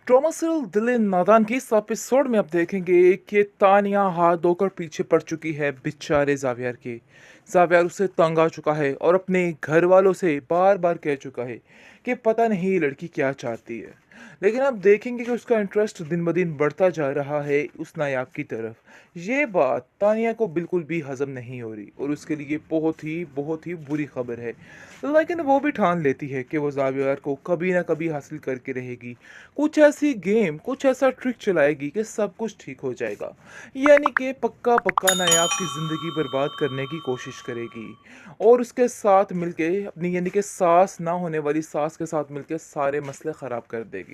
Trauma serial दिल नादान के इस एपिसोड में आप देखेंगे कि तानिया हाथ धोकर पीछे पड़ चुकी है बेचारे जावियर के। जावियर उससे तंग आ चुका है और अपने घर वालों से बार बार कह चुका है कि पता नहीं ये लड़की क्या चाहती है। लेकिन आप देखेंगे कि उसका इंटरेस्ट दिन ब दिन बढ़ता जा रहा है उस नायाब की तरफ। ये बात तानिया को बिल्कुल भी हजम नहीं हो रही और उसके लिए बहुत ही बुरी खबर है। लेकिन वो भी ठान लेती है कि वो जावियर को कभी ना कभी हासिल करके रहेगी। कुछ ऐसी गेम, कुछ ऐसा ट्रिक चलाएगी कि सब कुछ ठीक हो जाएगा। यानी कि पक्का पक्का नायाब की ज़िंदगी बर्बाद करने की कोशिश करेगी और उसके साथ मिलके अपनी यानी कि सास ना होने वाली सास के साथ मिलके सारे मसले ख़राब कर देगी।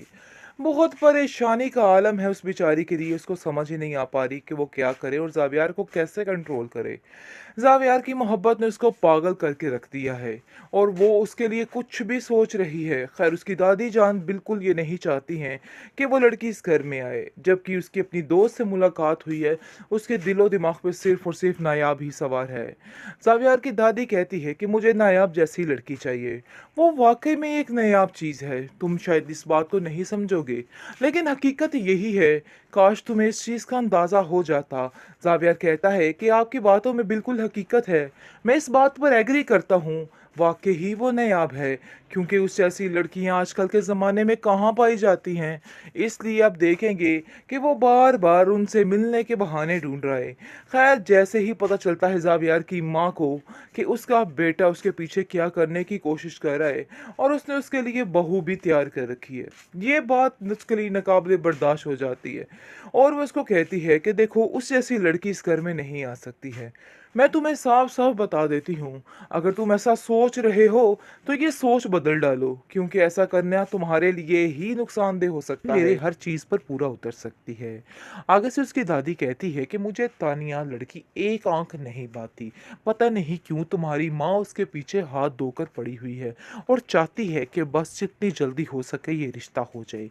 बहुत परेशानी का आलम है उस बेचारी के लिए। उसको समझ ही नहीं आ पा रही कि वो क्या करे और ज़ावियार को कैसे कंट्रोल करे। ज़ावियार की मोहब्बत ने उसको पागल करके रख दिया है और वो उसके लिए कुछ भी सोच रही है। खैर, उसकी दादी जान बिल्कुल ये नहीं चाहती हैं कि वो लड़की इस घर में आए। जबकि उसकी अपनी दोस्त से मुलाकात हुई है, उसके दिलो दिमाग पे सिर्फ और सिर्फ नायाब ही सवार है। ज़ावियार की दादी कहती है कि मुझे नायाब जैसी लड़की चाहिए। वो वाकई में एक नायाब चीज़ है। तुम शायद इस बात को नहीं समझोगे, लेकिन हकीकत यही है। काश तुम्हें इस चीज़ का अंदाज़ा हो जाता। ज़ावियर कहता है कि आपकी बातों में बिल्कुल हकीकत है। मैं इस बात पर एग्री करता हूँ। वाकई ही वो नायाब है, क्योंकि उस जैसी लड़कियां आजकल के ज़माने में कहाँ पाई जाती हैं। इसलिए आप देखेंगे कि वो बार बार उनसे मिलने के बहाने ढूंढ रहा है। खैर, जैसे ही पता चलता है ज़ावियर की माँ को कि उसका बेटा उसके पीछे क्या करने की कोशिश कर रहा है और उसने उसके लिए बहू भी तैयार कर रखी है, ये बात उसके लिए नाकाबिले बर्दाश्त हो जाती है। और वो उसको कहती है कि देखो, उस जैसी लड़की इस घर में नहीं आ सकती है। मैं तुम्हें साफ साफ बता देती हूँ, अगर तुम ऐसा सोच रहे हो तो ये सोच बदल डालो, क्योंकि ऐसा करना तुम्हारे लिए ही नुकसानदेह हो सकता मेरे है। हर चीज़ पर पूरा उतर सकती है। आगे से उसकी दादी कहती है कि मुझे तानिया लड़की एक आंख नहीं बाती। पता नहीं क्यों तुम्हारी माँ उसके पीछे हाथ धोकर पड़ी हुई है और चाहती है कि बस जितनी जल्दी हो सके ये रिश्ता हो जाए।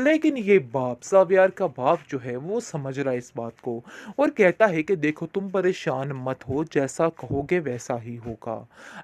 लेकिन ये बाप, ज़ावियर का बाप जो है, वो समझ रहा है इस बात को और कहता है कि देखो, तुम परेशान मत हो, जैसा कहोगे वैसा ही होगा।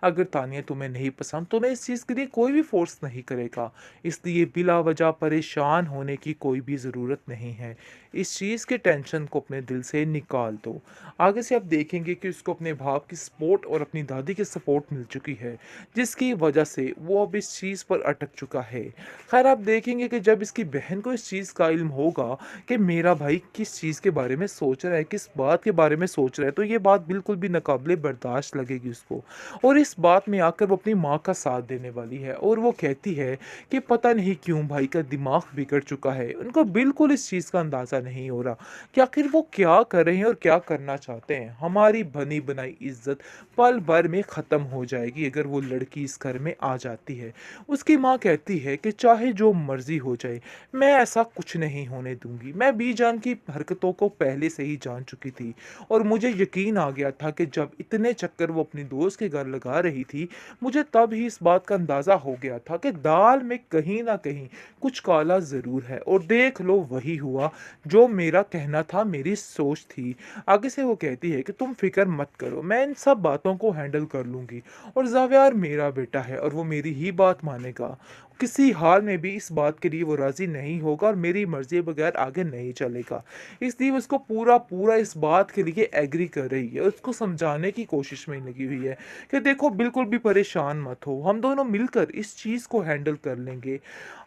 अगर तानिया तुम्हें नहीं पसंद तो मैं इस चीज़ के लिए कोई भी फोर्स नहीं करेगा, इसलिए बिला वजह परेशान होने की कोई भी ज़रूरत नहीं है। इस चीज़ के टेंशन को अपने दिल से निकाल दो। आगे से आप देखेंगे कि उसको अपने बाप की सपोर्ट और अपनी दादी की सपोर्ट मिल चुकी है, जिसकी वजह से वो अब इस चीज़ पर अटक चुका है। खैर, आप देखेंगे कि जब इसकी बहन को इस चीज़ का इल्म होगा कि मेरा भाई किस चीज़ के बारे में सोच रहा है, किस बात के बारे में सोच रहा है, तो ये बात बिल्कुल भी नाकाबिले बर्दाश्त लगेगी उसको। और इस बात में आकर वो अपनी माँ का साथ देने वाली है और वो कहती है कि पता नहीं क्यों भाई का दिमाग बिगड़ चुका है। उनको बिल्कुल इस चीज़ का अंदाज़ा नहीं हो रहा कि आखिर वो क्या कर रहे हैं और क्या करना चाहते हैं। हमारी बनी बनाई इज्जत पल भर में ख़त्म हो जाएगी अगर वो लड़की इस घर में आ जाती है। उसकी माँ कहती है कि चाहे जो मर्जी हो जाए, मैं ऐसा कुछ नहीं होने दूंगी। मैं बीजान की हरकतों को पहले से ही जान चुकी थी और मुझे यकीन आ गया था कि जब इतने चक्कर वो अपनी दोस्त के घर लगा रही थी, मुझे तब ही इस बात का अंदाज़ा हो गया था कि दाल में कहीं ना कहीं कुछ काला ज़रूर है। और देख लो, वही हुआ जो मेरा कहना था, मेरी सोच थी। आगे से वो कहती है कि तुम फिक्र मत करो, मैं इन सब बातों को हैंडल कर लूँगी और ज़ावियर मेरा बेटा है और वो मेरी ही बात मानेगा। किसी हाल में भी इस बात के लिए वो राज़ी नहीं होगा और मेरी मर्ज़ी बगैर आगे नहीं चलेगा। इसलिए वो उसको पूरा पूरा इस बात के लिए एग्री कर रही है, उसको समझाने की कोशिश में लगी हुई है कि देखो, बिल्कुल भी परेशान मत हो, हम दोनों मिलकर इस चीज़ को हैंडल कर लेंगे।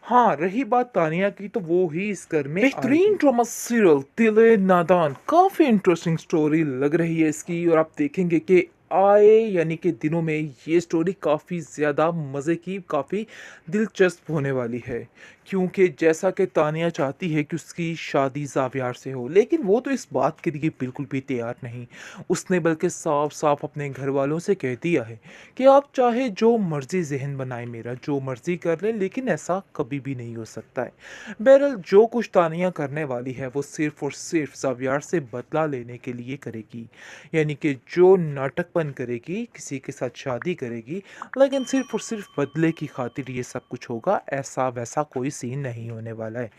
हाँ, रही बात तानिया की, तो वो ही इस घर में बेहतरीन आएगी। ड्रामा सीरियल दिले नादान, काफ़ी इंटरेस्टिंग स्टोरी लग रही है इसकी। और आप देखेंगे कि आए यानी कि दिनों में ये स्टोरी काफ़ी ज़्यादा मज़े की, काफ़ी दिलचस्प होने वाली है। क्योंकि जैसा कि तानिया चाहती है कि उसकी शादी ज़ावियर से हो, लेकिन वो तो इस बात के लिए बिल्कुल भी तैयार नहीं। उसने बल्कि साफ साफ अपने घर वालों से कह दिया है कि आप चाहे जो मर्ज़ी जहन बनाए मेरा, जो मर्ज़ी कर लें, लेकिन ऐसा कभी भी नहीं हो सकता है। बहरहाल, जो कुछ तानिया करने वाली है वो सिर्फ और सिर्फ ज़ावियर से बदला लेने के लिए करेगी। यानी कि जो नाटकपन करेगी, किसी के साथ शादी करेगी, लेकिन सिर्फ और सिर्फ बदले की खातिर ये सब कुछ होगा, ऐसा वैसा कोई सीन नहीं होने वाला है।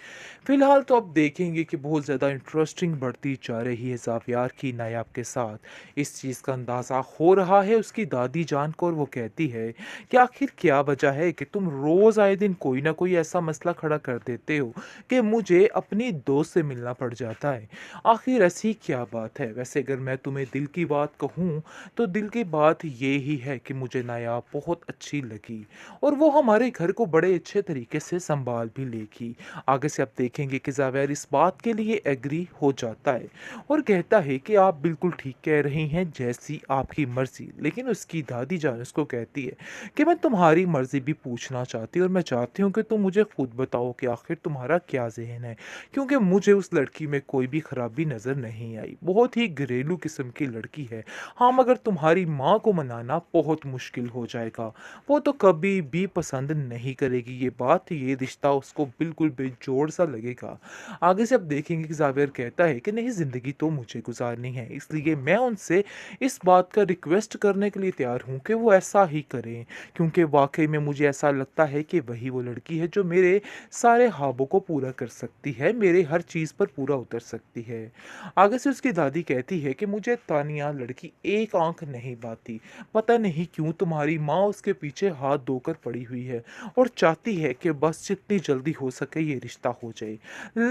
फिलहाल तो आप देखेंगे कि बहुत ज़्यादा इंटरेस्टिंग बढ़ती जा रही है ज़ावियार की नायाब के साथ। इस चीज़ का अंदाज़ा हो रहा है उसकी दादी जान को, और वो कहती है कि आखिर क्या वजह है कि तुम रोज़ आए दिन कोई ना कोई ऐसा मसला खड़ा कर देते हो कि मुझे अपनी दोस्त से मिलना पड़ जाता है। आखिर ऐसी क्या बात है? वैसे अगर मैं तुम्हें दिल की बात कहूँ, तो दिल की बात ये ही है कि मुझे नायाब बहुत अच्छी लगी, और वो हमारे घर को बड़े अच्छे तरीके से सँभाल भी लेगी। आगे से आप देखेंगे कि ज़ावेर इस बात के लिए एग्री हो जाता है और कहता है कि आप बिल्कुल ठीक कह रही हैं, जैसी आपकी मर्ज़ी। लेकिन उसकी दादी जान उसको कहती है कि मैं तुम्हारी मर्ज़ी भी पूछना चाहती हूँ, और मैं चाहती हूँ कि तुम मुझे खुद बताओ कि आखिर तुम्हारा क्या ज़हन है, क्योंकि मुझे उस लड़की में कोई भी खराबी नज़र नहीं आई। बहुत ही घरेलू किस्म की लड़की है। हाँ, मगर तुम्हारी माँ को मनाना बहुत मुश्किल हो जाएगा। वो तो कभी भी पसंद नहीं करेगी ये बात, ये रिश्ता उसको बिल्कुल बेजोड़ सा लगेगा। आगे से आप देखेंगे कि ज़ावियर कहता है कि नहीं, ज़िंदगी तो मुझे गुज़ारनी है, इसलिए मैं उनसे इस बात का रिक्वेस्ट करने के लिए तैयार हूँ कि वो ऐसा ही करें, क्योंकि वाक़ई में मुझे ऐसा लगता है कि वही वो लड़की है जो मेरे सारे ख्वाबों को पूरा कर सकती है, मेरे हर चीज़ पर पूरा उतर सकती है। आगे से उसकी दादी कहती है कि मुझे तानिया लड़की एक आँख नहीं भाती। पता नहीं क्यों तुम्हारी माँ उसके पीछे हाथ धोकर पड़ी हुई है और चाहती है कि बस जितनी जल्दी हो सके ये रिश्ता हो जाए।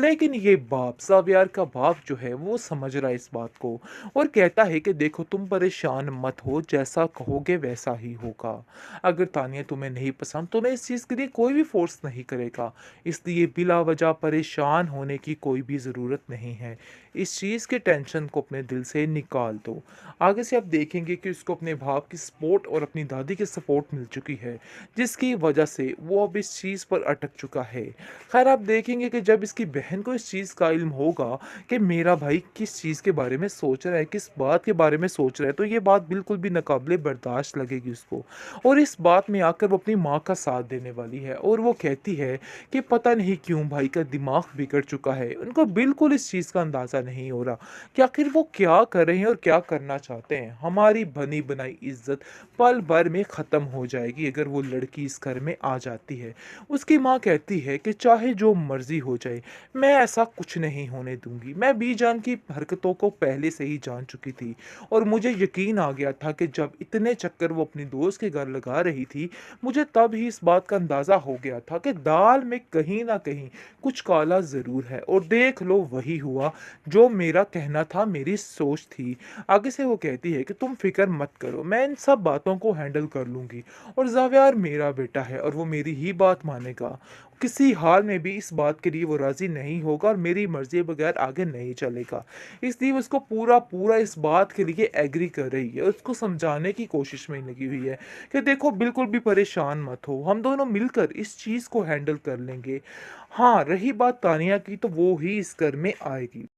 लेकिन ये बाप, ज़ावियार का बाप जो है वो समझ रहा है इस बात को, और कहता है कि देखो तुम परेशान मत हो, जैसा कहोगे वैसा ही होगा। अगर तानिया तुम्हें नहीं पसंद तो मैं इस चीज़ के लिए कोई भी फ़ोर्स नहीं करेगा। इसलिए बिला वजह परेशान होने की कोई भी ज़रूरत नहीं है। इस चीज़ के टेंशन को अपने दिल से निकाल दो। आगे से आप देखेंगे कि उसको अपने बाप की सपोर्ट और अपनी दादी की सपोर्ट मिल चुकी है, जिसकी वजह से वो अब इस चीज़ पर अटक चुका है। खैर आप देखेंगे कि जब इसकी बहन को इस चीज़ का इल्म होगा कि मेरा भाई किस चीज़ के बारे में सोच रहा है, किस बात के बारे में सोच रहा है, तो ये बात बिल्कुल भी नाकाबिले बर्दाश्त लगेगी उसको, और इस बात में आकर वो अपनी माँ का साथ देने वाली है, और वो कहती है कि पता नहीं क्यों भाई का दिमाग बिगड़ चुका है। उनको बिल्कुल इस चीज़ का अंदाज़ा नहीं हो रहा कि आखिर वो क्या कर रहे हैं और क्या करना चाहते हैं। हमारी बनी बनाई इज्जत पल भर में ख़त्म हो जाएगी अगर वो लड़की इस घर में आ जाती है। उसकी माँ कहती है कि चाहे जो मर्ज़ी हो जाए, मैं ऐसा कुछ नहीं होने दूँगी। मैं बीजान की हरकतों को पहले से ही जान चुकी थी, और मुझे यकीन आ गया था कि जब इतने चक्कर वो अपनी दोस्त के घर लगा रही थी, मुझे तब ही इस बात का अंदाज़ा हो गया था कि दाल में कहीं न कहीं कुछ काला ज़रूर है, और देख लो वही हुआ जो मेरा कहना था, मेरी सोच थी। आगे से वो कहती है कि तुम फ़िक्र मत करो, मैं इन सब बातों को हैंडल कर लूँगी, और ज़ावियार मेरा बेटा है और वो मेरी ही बात मानेगा। किसी हाल में भी इस बात के लिए वो राज़ी नहीं होगा और मेरी मर्ज़ी के बगैर आगे नहीं चलेगा। इसलिए वो उसको पूरा-पूरा इस बात के लिए एग्री कर रही है, उसको समझाने की कोशिश में लगी हुई है कि देखो बिल्कुल भी परेशान मत हो, हम दोनों मिलकर इस चीज़ को हैंडल कर लेंगे। हाँ, रही बात तानिया की, तो वो ही इस घर में आएगी।